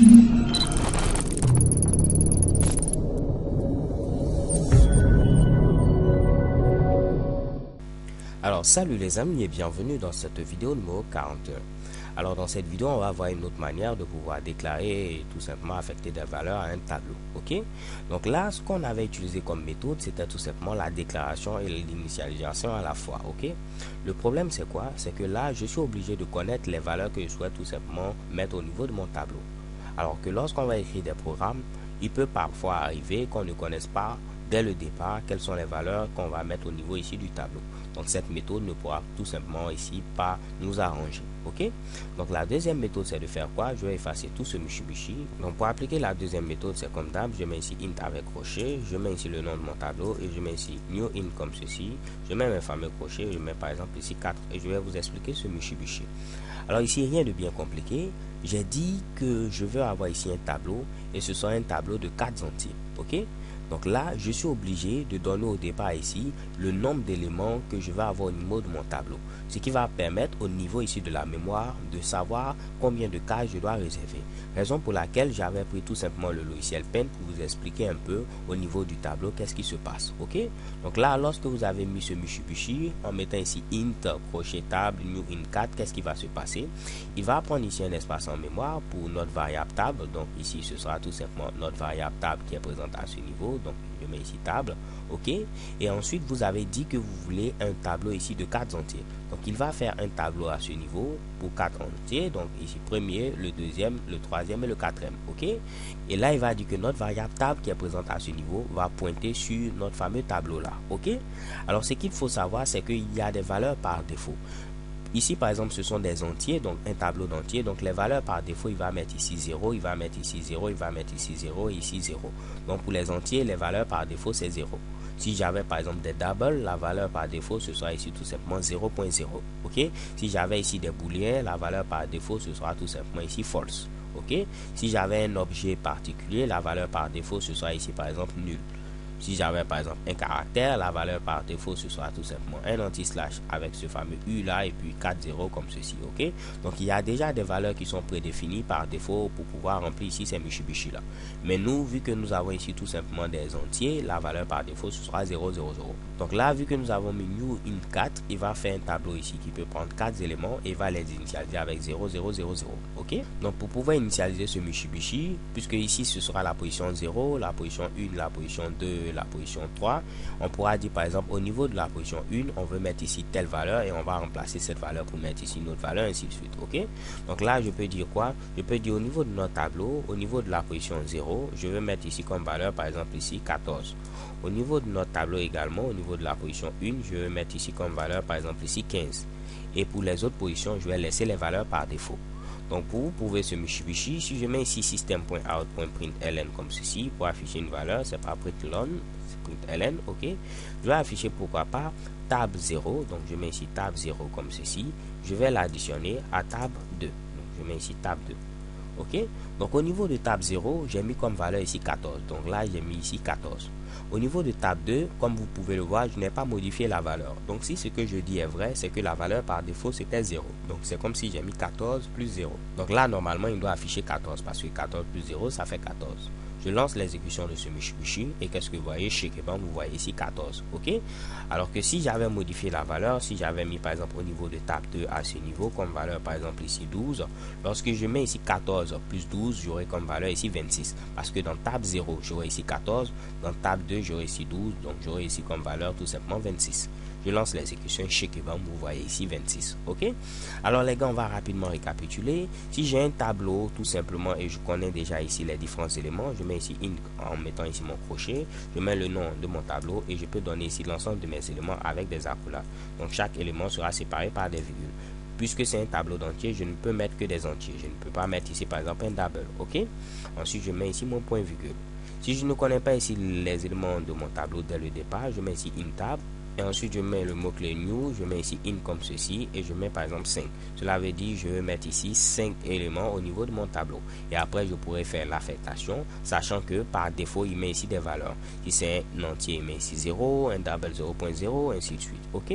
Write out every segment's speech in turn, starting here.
Alors salut les amis et bienvenue dans cette vidéo numéro 41. Alors dans cette vidéo on va voir une autre manière de pouvoir déclarer et tout simplement affecter des valeurs à un tableau. Ok, donc là ce qu'on avait utilisé comme méthode c'était tout simplement la déclaration et l'initialisation à la fois. Ok, le problème c'est quoi? C'est que là je suis obligé de connaître les valeurs que je souhaite tout simplement mettre au niveau de mon tableau. Alors que lorsqu'on va écrire des programmes, il peut parfois arriver qu'on ne connaisse pas dès le départ quelles sont les valeurs qu'on va mettre au niveau ici du tableau. Donc cette méthode ne pourra tout simplement ici pas nous arranger. Ok, donc la deuxième méthode c'est de faire quoi? Je vais effacer tout ce Mitsubishi. Donc pour appliquer la deuxième méthode c'est comme d'hab, je mets ici int avec crochet, je mets ici le nom de mon tableau et je mets ici new int comme ceci, je mets mes fameux crochets, je mets par exemple ici 4 et je vais vous expliquer ce Mitsubishi. Alors ici rien de bien compliqué, j'ai dit que je veux avoir ici un tableau et ce sera un tableau de 4 entiers. Ok, donc là je suis obligé de donner au départ ici le nombre d'éléments que je vais avoir au niveau de mon tableau, ce qui va permettre au niveau ici de la mémoire de savoir combien de cases je dois réserver, raison pour laquelle j'avais pris tout simplement le logiciel Pen pour vous expliquer un peu au niveau du tableau qu'est-ce qui se passe. Ok, donc là lorsque vous avez mis ce Mitsubishi en mettant ici int crochet table new int 4, qu'est-ce qui va se passer? Il va prendre ici un espace en mémoire pour notre variable table, donc ici ce sera tout simplement notre variable table qui est présente à ce niveau, donc je mets ici table. Ok, et ensuite vous avez dit que vous voulez un tableau ici de 4 entiers, donc il va faire un tableau à ce niveau pour 4 entiers, donc ici premier, le deuxième, le troisième et le quatrième. Ok, et là il va dire que notre variable table qui est présente à ce niveau va pointer sur notre fameux tableau là. Ok, alors ce qu'il faut savoir c'est qu'il y a des valeurs par défaut. Ici par exemple ce sont des entiers, donc un tableau d'entiers, donc les valeurs par défaut il va mettre ici 0, il va mettre ici 0, il va mettre ici 0 et ici 0. Donc pour les entiers les valeurs par défaut c'est 0. Si j'avais par exemple des doubles, la valeur par défaut ce sera ici tout simplement 0.0. Ok, si j'avais ici des booléens, la valeur par défaut ce sera tout simplement ici false. Ok, si j'avais un objet particulier, la valeur par défaut ce sera ici par exemple nul. Si j'avais par exemple un caractère, la valeur par défaut ce sera tout simplement un anti-slash avec ce fameux U là et puis 4 0 comme ceci. Ok, donc il y a déjà des valeurs qui sont prédéfinies par défaut pour pouvoir remplir ici ces Mitsubishi là. Mais nous, vu que nous avons ici tout simplement des entiers, la valeur par défaut ce sera 0 0 0. Donc là, vu que nous avons mis new int 4, il va faire un tableau ici qui peut prendre 4 éléments et va les initialiser avec 0 0 0 0. Ok, donc pour pouvoir initialiser ce Mitsubishi, puisque ici ce sera la position 0, la position 1, la position 2, la position 3, on pourra dire par exemple au niveau de la position 1 on veut mettre ici telle valeur et on va remplacer cette valeur pour mettre ici une autre valeur, ainsi de suite. Ok, donc là je peux dire quoi? Je peux dire au niveau de notre tableau, au niveau de la position 0, je veux mettre ici comme valeur par exemple ici 14. Au niveau de notre tableau également, au niveau de la position 1, je vais mettre ici comme valeur par exemple ici 15. Et pour les autres positions je vais laisser les valeurs par défaut. Donc pour vous prouver ce Mitsubishi, si je mets ici system.out.println comme ceci pour afficher une valeur, c'est pas println, c'est println. Ok, je vais afficher pourquoi pas tab 0, donc je mets ici tab 0 comme ceci, je vais l'additionner à tab 2, donc je mets ici tab 2. Ok, donc au niveau de tab 0 j'ai mis comme valeur ici 14, donc là j'ai mis ici 14. Au niveau de tab 2, comme vous pouvez le voir, je n'ai pas modifié la valeur. Donc si ce que je dis est vrai, c'est que la valeur par défaut c'était 0. Donc c'est comme si j'ai mis 14 plus 0. Donc là normalement il doit afficher 14 parce que 14 plus 0 ça fait 14. Je lance l'exécution de ce Mitsubishi et qu'est-ce que vous voyez? Chez Keban, vous voyez ici 14. Ok, alors que si j'avais modifié la valeur, si j'avais mis par exemple au niveau de tab 2 à ce niveau comme valeur par exemple ici 12, lorsque je mets ici 14 plus 12, j'aurai comme valeur ici 26. Parce que dans tab 0, j'aurai ici 14, dans tab 2, j'aurai ici 12, donc j'aurai ici comme valeur tout simplement 26. Je lance l'exécution chez Keban, vous voyez ici 26. Ok, alors les gars, on va rapidement récapituler. Si j'ai un tableau tout simplement et je connais déjà ici les différents éléments, je mets ici en mettant ici mon crochet, je mets le nom de mon tableau et je peux donner ici l'ensemble de mes éléments avec des accolades. Donc chaque élément sera séparé par des virgules. Puisque c'est un tableau d'entiers, je ne peux mettre que des entiers. Je ne peux pas mettre ici par exemple un double. Ok, ensuite je mets ici mon point virgule. Si je ne connais pas ici les éléments de mon tableau dès le départ, je mets ici in tab. Et ensuite je mets le mot-clé new, je mets ici in comme ceci et je mets par exemple 5. Cela veut dire je vais mettre ici 5 éléments au niveau de mon tableau. Et après je pourrais faire l'affectation, sachant que par défaut il met ici des valeurs. Si c'est un entier, il met ici 0, un double 0.0, ainsi de suite. Ok,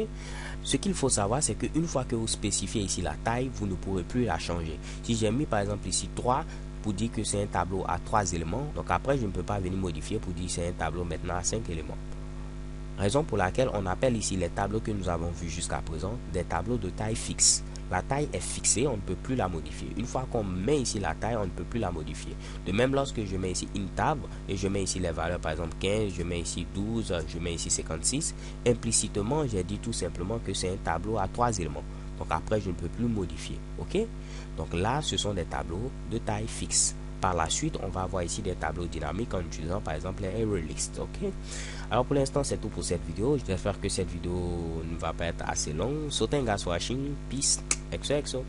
ce qu'il faut savoir c'est qu'une fois que vous spécifiez ici la taille, vous ne pourrez plus la changer. Si j'ai mis par exemple ici 3, pour dire que c'est un tableau à 3 éléments. Donc après, je ne peux pas venir modifier pour dire que c'est un tableau maintenant à 5 éléments. Raison pour laquelle on appelle ici les tableaux que nous avons vus jusqu'à présent des tableaux de taille fixe. La taille est fixée, on ne peut plus la modifier. Une fois qu'on met ici la taille, on ne peut plus la modifier. De même, lorsque je mets ici une table et je mets ici les valeurs, par exemple 15, je mets ici 12, je mets ici 56, implicitement, j'ai dit tout simplement que c'est un tableau à 3 éléments. Donc après, je ne peux plus modifier. Ok? Donc là, ce sont des tableaux de taille fixe. Par la suite, on va avoir ici des tableaux dynamiques en utilisant par exemple les array list. Ok. Alors pour l'instant, c'est tout pour cette vidéo. J'espère que cette vidéo ne va pas être assez longue. So thanks for watching. Peace. XOXO.